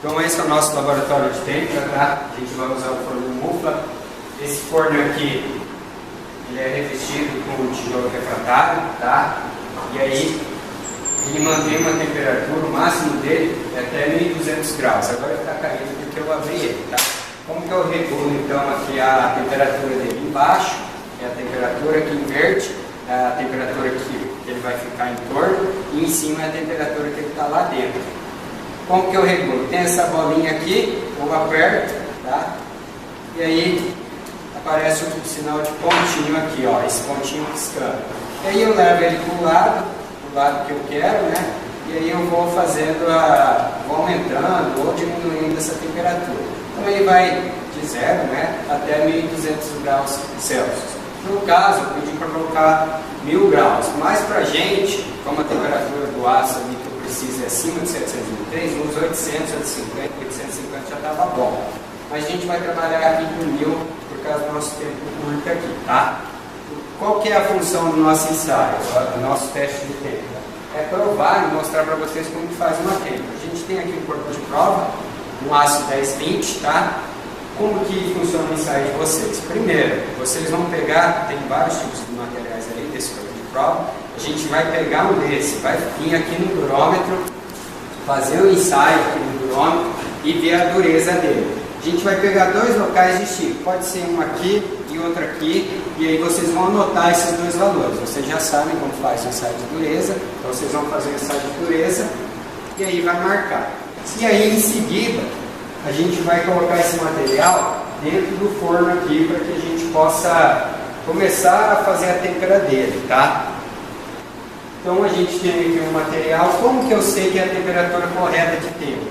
Então esse é o nosso laboratório de temperatura, tá? A gente vai usar o forno Mufla. Esse forno aqui, ele é revestido com tijolo refratário, tá? E aí ele mantém uma temperatura, o máximo dele é até 1200 graus. Agora ele está caindo porque eu abri ele, tá? Como que eu regulo então aqui a temperatura dele? Embaixo é a temperatura que inverte, é a temperatura que ele vai ficar em torno, e em cima é a temperatura que ele está lá dentro. Como que eu regulo? Tem essa bolinha aqui, eu aperto, tá? E aí aparece o sinal de pontinho aqui, ó, esse pontinho piscando. E aí eu levo ele para o lado que eu quero, né? E aí eu vou fazendo, vou aumentando ou diminuindo essa temperatura. Então ele vai de 0, né, até 1200 graus Celsius. No caso, eu pedi para colocar 1000 graus, mas para a gente, como a temperatura do aço ali que eu preciso é acima de 703, uns 800, 850 já estava bom. Mas a gente vai trabalhar aqui com 1000 por causa do nosso tempo curto aqui, tá? Qual que é a função do nosso ensaio, do nosso teste de temperatura? É provar e mostrar para vocês como que faz uma temperatura. A gente tem aqui um corpo de prova, um aço 1020, tá? Como que funciona o ensaio de vocês? Primeiro, vocês vão pegar, tem vários tipos de materiais aí desse corpo de prova, a gente vai pegar um desse, vai vir aqui no durômetro, fazer o ensaio aqui no durômetro e ver a dureza dele. A gente vai pegar dois locais distintos, pode ser um aqui e outro aqui, e aí vocês vão anotar esses dois valores. Vocês já sabem como faz o ensaio de dureza, então vocês vão fazer o ensaio de dureza e aí vai marcar. E aí em seguida, a gente vai colocar esse material dentro do forno aqui para que a gente possa começar a fazer a temperatura dele, tá? Então a gente tem aqui um material. Como que eu sei que é a temperatura correta de tempo?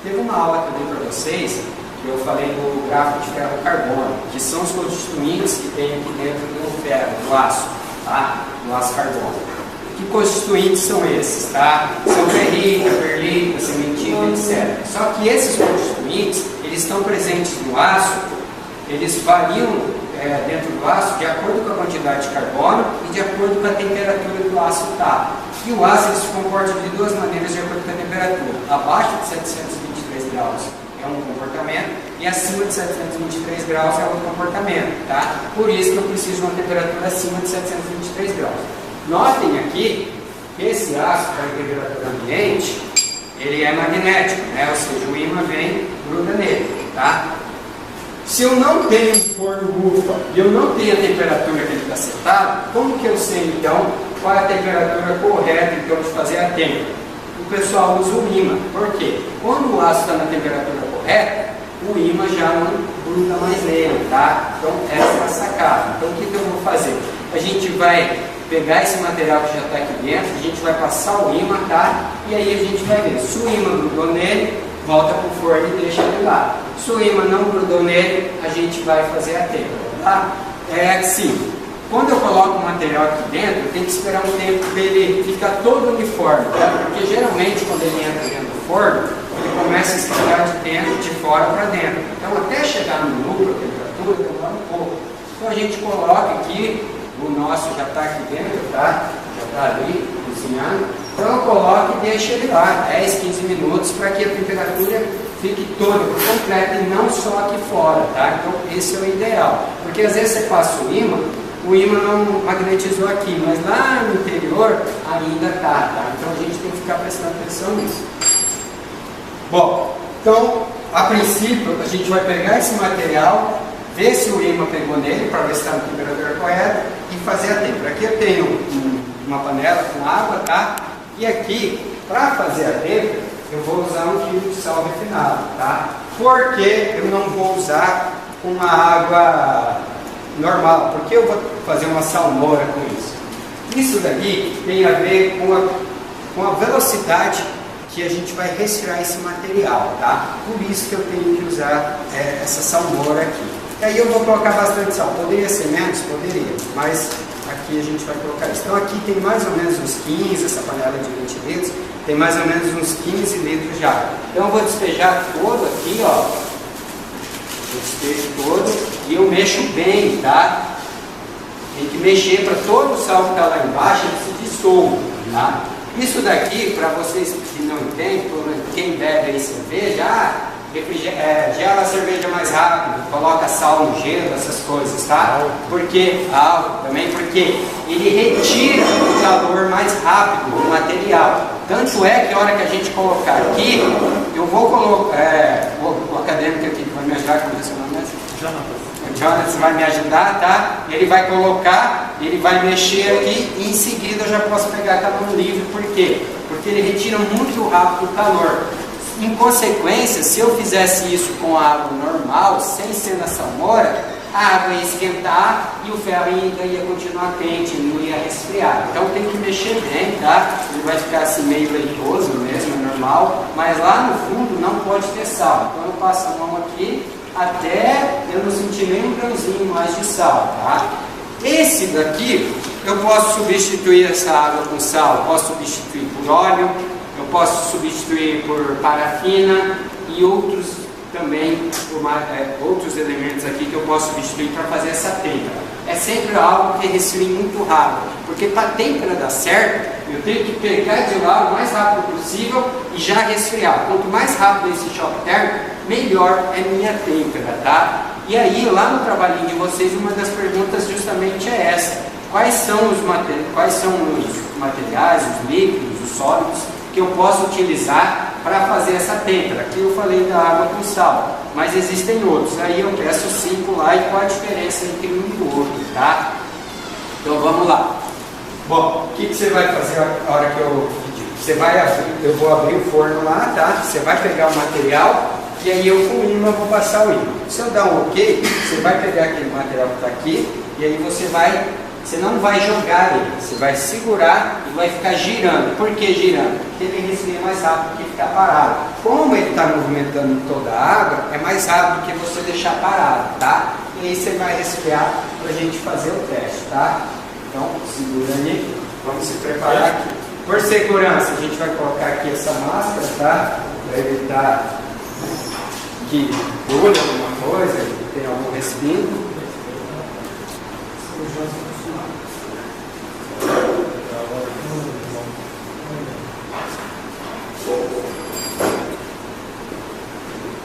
Teve uma aula que eu dei para vocês, que eu falei do grafo de ferro-carbono, que são os constituintes que tem aqui dentro do ferro, do aço, tá? Do aço carbono. Que constituintes são esses, tá? São ferrita, perlita, cementina, etc. Só que esses constituintes, eles estão presentes no aço, eles variam dentro do aço de acordo com a quantidade de carbono e de acordo com a temperatura do aço tá. E o aço ele se comporta de duas maneiras de acordo com a temperatura. Abaixo de 723 graus é um comportamento e acima de 723 graus é outro comportamento, tá? Por isso que eu preciso de uma temperatura acima de 723 graus. Notem aqui que esse aço para a temperatura ambiente, ele é magnético, né? Ou seja, o ímã vem e gruda nele, tá? Se eu não tenho um forno Mufla e eu não tenho a temperatura que ele está setado, como que eu sei então qual é a temperatura correta então de fazer a temperatura? O pessoal usa o ímã. Por quê? Quando o aço está na temperatura correta, o ímã já não gruda mais nele, tá? Então essa é a sacada. Então o que eu vou fazer? A gente vai pegar esse material que já está aqui dentro, a gente vai passar o ímã, tá? E aí a gente vai ver. Se o ímã grudou nele, volta para o forno e deixa ele lá. Se o ímã não grudou nele, a gente vai fazer a temperatura, tá? É assim, quando eu coloco o material aqui dentro, eu tenho que esperar um tempo para ele ficar todo uniforme, tá? Porque geralmente quando ele entra dentro do forno, ele começa a esquentar de dentro, de fora para dentro. Então até chegar no núcleo, a temperatura, demora um pouco. Então a gente coloca aqui, o nosso já está aqui dentro, tá? Já está ali, cozinhando. Então eu coloco e deixo ele lá, 10, 15 minutos, para que a temperatura fique toda, completa, e não só aqui fora, tá? Então esse é o ideal. Porque às vezes você passa o ímã não magnetizou aqui, mas lá no interior ainda tá? Então a gente tem que ficar prestando atenção nisso. Bom, então a princípio a gente vai pegar esse material, ver se o ímã pegou nele, para ver se está na temperatura correta, e fazer a temperatura. Aqui eu tenho uma panela com água, tá? E aqui, para fazer a temperatura, eu vou usar 1 kg de sal refinado, tá? Porque eu não vou usar uma água normal, porque eu vou fazer uma salmoura com isso. Isso daqui tem a ver com a velocidade que a gente vai resfriar esse material, tá? Por isso que eu tenho que usar essa salmoura aqui. E aí eu vou colocar bastante sal. Poderia ser menos? Poderia, mas aqui a gente vai colocar isso. Então aqui tem mais ou menos uns 15, essa panela de 20 litros, tem mais ou menos uns 15 litros de água. Então eu vou despejar todo aqui, ó. Eu despejo todo e eu mexo bem, tá? Tem que mexer para todo o sal que está lá embaixo ele se dissolva, tá? Isso daqui, para vocês que não entendem, quem bebe aí cerveja, gela a cerveja mais rápido, coloca sal no gelo, essas coisas, tá? Porque, também porque ele retira o calor mais rápido do material. Tanto é que a hora que a gente colocar aqui, eu vou colocar, o acadêmico aqui que vai me ajudar, como é seu nome mesmo? O Jonathan vai me ajudar, tá? Ele vai colocar, ele vai mexer aqui e em seguida eu já posso pegar a mão livre. Por quê? Porque ele retira muito rápido o calor. Em consequência, se eu fizesse isso com água normal, sem ser na salmoura, a água ia esquentar e o ferro ainda ia continuar quente, ele não ia resfriar. Então tem que mexer bem, tá? Ele vai ficar assim meio leitoso mesmo, é normal, mas lá no fundo não pode ter sal. Então eu passo a mão aqui até eu não sentir nem um grãozinho mais de sal, tá? Esse daqui, eu posso substituir essa água com sal, posso substituir por óleo, eu posso substituir por parafina e outros também, outros elementos aqui que eu posso substituir para fazer essa têmpera. É sempre algo que resfria muito rápido, porque para a têmpera dar certo, eu tenho que pegar de lá o mais rápido possível e já resfriar. Quanto mais rápido esse choque térmico, melhor é minha têmpera, tá? E aí, lá no trabalhinho de vocês, uma das perguntas justamente é essa: quais são os materiais, os líquidos, os sólidos que eu posso utilizar para fazer essa têmpera? Aqui eu falei da água com sal, mas existem outros. Aí eu peço 5 lá e qual a diferença entre um e o outro, tá? Então vamos lá. Bom, o que você vai fazer a hora que eu pedir? Você vai abrir, eu vou abrir o forno lá, tá? Você vai pegar o material e aí eu com o imã vou passar o imã. Se eu dar um ok, você vai pegar aquele material que está aqui e aí você não vai jogar ele, você vai segurar e vai ficar girando. Por que girando? Porque ele resfria mais rápido que ficar parado. Como ele está movimentando toda a água, é mais rápido que você deixar parado, tá? E aí você vai resfriar para a gente fazer o teste, tá? Então, segura aí, vamos se preparar aqui. Por segurança, a gente vai colocar aqui essa máscara, tá? Para evitar que pule alguma coisa, que tenha algum respingo.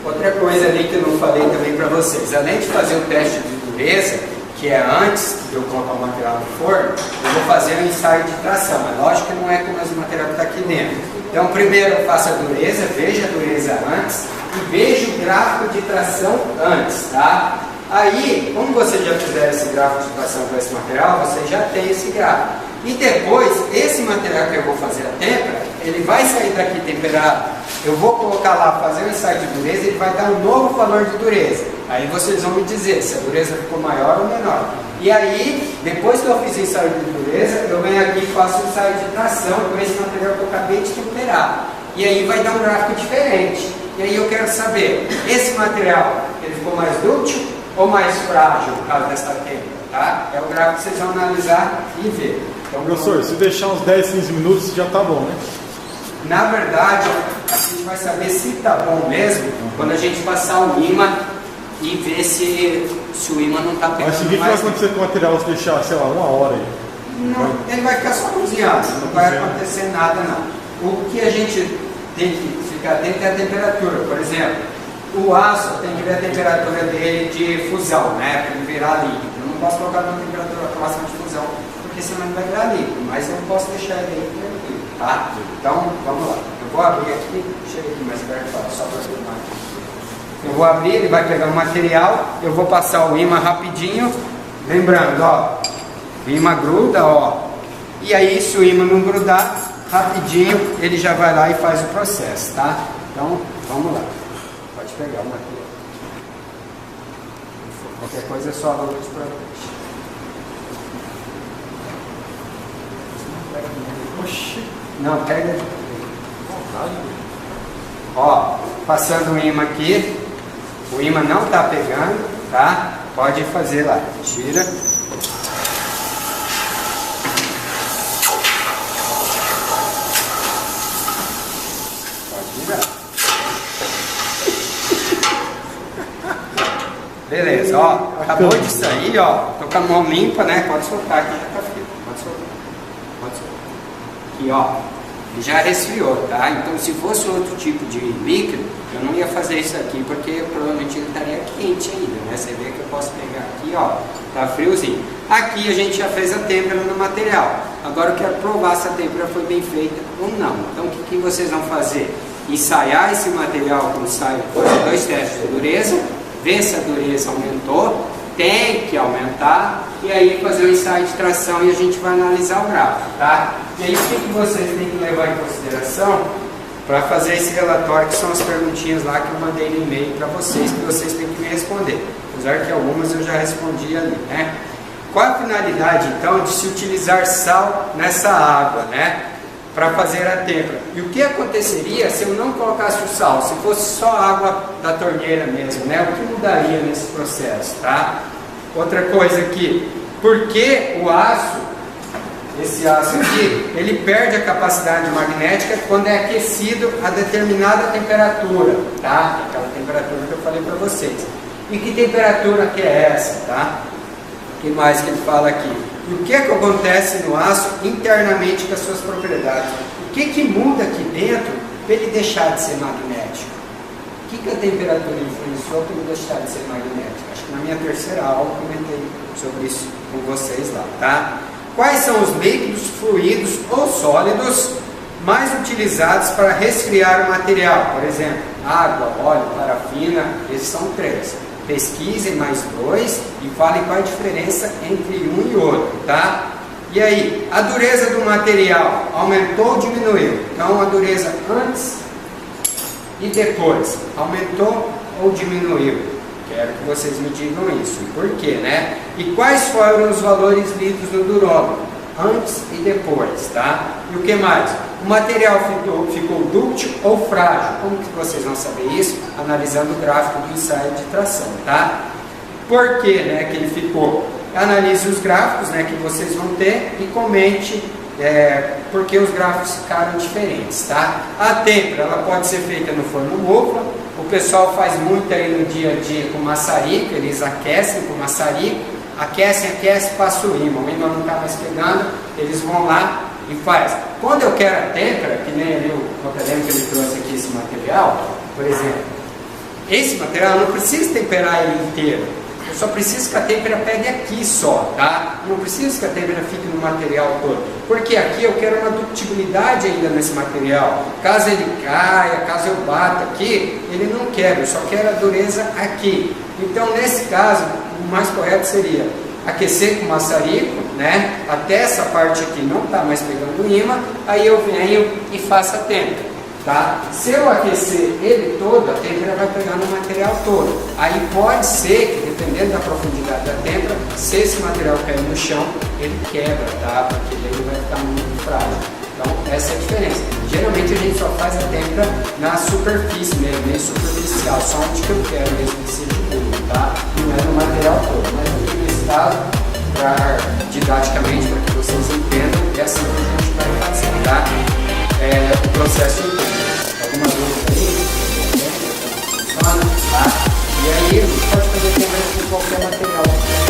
Outra coisa ali que eu não falei também para vocês, além de fazer o teste de dureza, que é antes de eu colocar o material no forno, eu vou fazer um ensaio de tração. É lógico que não é com o material que está aqui dentro. Então primeiro eu faço a dureza, veja a dureza antes e veja o gráfico de tração antes, tá? Aí, como você já fizer esse gráfico de tração com esse material, você já tem esse gráfico. E depois, esse material que eu vou fazer a têmpera, ele vai sair daqui temperado. Eu vou colocar lá, fazer o ensaio de dureza, ele vai dar um novo valor de dureza. Aí vocês vão me dizer se a dureza ficou maior ou menor. E aí, depois que eu fiz o ensaio de dureza, eu venho aqui e faço o ensaio de tração com esse material que eu acabei de temperar. E aí vai dar um gráfico diferente. E aí eu quero saber, esse material, ele ficou mais dúctil ou mais frágil por causa dessa têmpera, tá? É o gráfico que vocês vão analisar e ver. Então, professor, se deixar uns 10, 15 minutos já tá bom, né? Na verdade, a gente vai saber se tá bom mesmo quando a gente passar o imã e ver se o imã não tá pegando. Mas o que vai acontecer com o material se deixar, sei lá, 1 hora aí? Não, ele vai ficar só cozinhado, não vai acontecer nada não. O que a gente tem que ficar atento é a temperatura. Por exemplo, o aço tem que ver a temperatura dele de fusão, né? Para ele virar líquido. Eu não posso colocar na temperatura próxima de fusão, porque senão ele vai virar líquido. Mas eu posso deixar ele aí tranquilo, tá? Então, vamos lá. Eu vou abrir aqui, chega aqui mais perto, só para filmar. Eu vou abrir, ele vai pegar o material, eu vou passar o imã rapidinho. Lembrando, ó, o imã gruda, ó. E aí, se o imã não grudar, rapidinho, ele já vai lá e faz o processo, tá? Então, vamos lá. Pode pegar uma aqui. Qualquer coisa é só a luz para frente. Oxi. Não, pega. Ó, passando o imã aqui. O imã não tá pegando, tá? Pode fazer lá. Tira. Beleza, ó, acabou de sair, ó, tô com a mão limpa, né, pode soltar aqui, já tá frio, pode soltar, aqui, ó, ele já resfriou, tá? Então se fosse outro tipo de líquido, eu não ia fazer isso aqui, porque provavelmente ele estaria quente ainda, né? Você vê que eu posso pegar aqui, ó, tá friozinho. Aqui a gente já fez a têmpera no material. Agora eu quero provar se a têmpera foi bem feita ou não. Então o que vocês vão fazer? Ensaiar esse material com ensaio, fazer 2 testes de dureza, ver se a dureza aumentou, tem que aumentar, e aí fazer o ensaio de tração e a gente vai analisar o gráfico, tá? E aí o que vocês têm que levar em consideração para fazer esse relatório, que são as perguntinhas lá que eu mandei no e-mail para vocês, que vocês têm que me responder. Apesar que algumas eu já respondi ali, né? Qual a finalidade, então, de se utilizar sal nessa água, né? Para fazer a têmpera. E o que aconteceria se eu não colocasse o sal? Se fosse só água da torneira mesmo, né? O que mudaria nesse processo, tá? Outra coisa aqui, por que o aço, esse aço aqui, ele perde a capacidade magnética quando é aquecido a determinada temperatura, tá? Aquela temperatura que eu falei para vocês. E que temperatura que é essa, tá? O que mais que ele fala aqui? E o que é que acontece no aço internamente com as suas propriedades? O que muda aqui dentro para ele deixar de ser magnético? O que a temperatura influenciou para ele deixar de ser magnético? Acho que na minha terceira aula eu comentei sobre isso com vocês lá, tá? Quais são os líquidos, fluidos ou sólidos mais utilizados para resfriar o material? Por exemplo, água, óleo, parafina, esses são 3. Pesquisem mais 2 e falem qual a diferença entre um e outro, tá? E aí, a dureza do material aumentou ou diminuiu? Então, a dureza antes e depois, aumentou ou diminuiu? Quero que vocês me digam isso. Por quê, né? E quais foram os valores lidos no durômetro? Antes e depois, tá? E o que mais? O material ficou dúctil ou frágil? Como que vocês vão saber isso? Analisando o gráfico do ensaio de tração, tá? Por que, né, que ele ficou? Analise os gráficos, né, que vocês vão ter e comente porque os gráficos ficaram diferentes, tá? A têmpera, ela pode ser feita no forno mufla. O pessoal faz muito aí no dia a dia com maçarico, eles aquecem com maçarico, aquecem, passa o ímã não está mais pegando, eles vão lá e faz. Quando eu quero a têmpera, que nem ali o acadêmico que ele trouxe aqui esse material, por exemplo, esse material eu não preciso temperar ele inteiro, eu só preciso que a têmpera pegue aqui só, tá? Não preciso que a têmpera fique no material todo, porque aqui eu quero uma ductibilidade ainda nesse material. Caso ele caia, caso eu bata aqui, ele não quebra, eu só quero a dureza aqui. Então, nesse caso, o mais correto seria aquecer com maçarico, né? Até essa parte aqui não está mais pegando ímã, aí eu venho e faço a têmpera, tá? Se eu aquecer ele todo, a têmpera vai pegar no material todo. Aí pode ser que, dependendo da profundidade da têmpera, se esse material cair no chão, ele quebra, tá? Porque ele vai ficar muito frágil. Então, essa é a diferença. Geralmente a gente só faz a têmpera na superfície mesmo, bem superficial, só onde que eu quero mesmo que seja puro, tá? Não é no material todo, mas aqui nesse caso, didaticamente, para que vocês entendam, é assim que a gente vai fazer, tá? O processo inteiro. Alguma dúvida aí? Funciona, tá? E aí a gente pode fazer têmpera com qualquer material.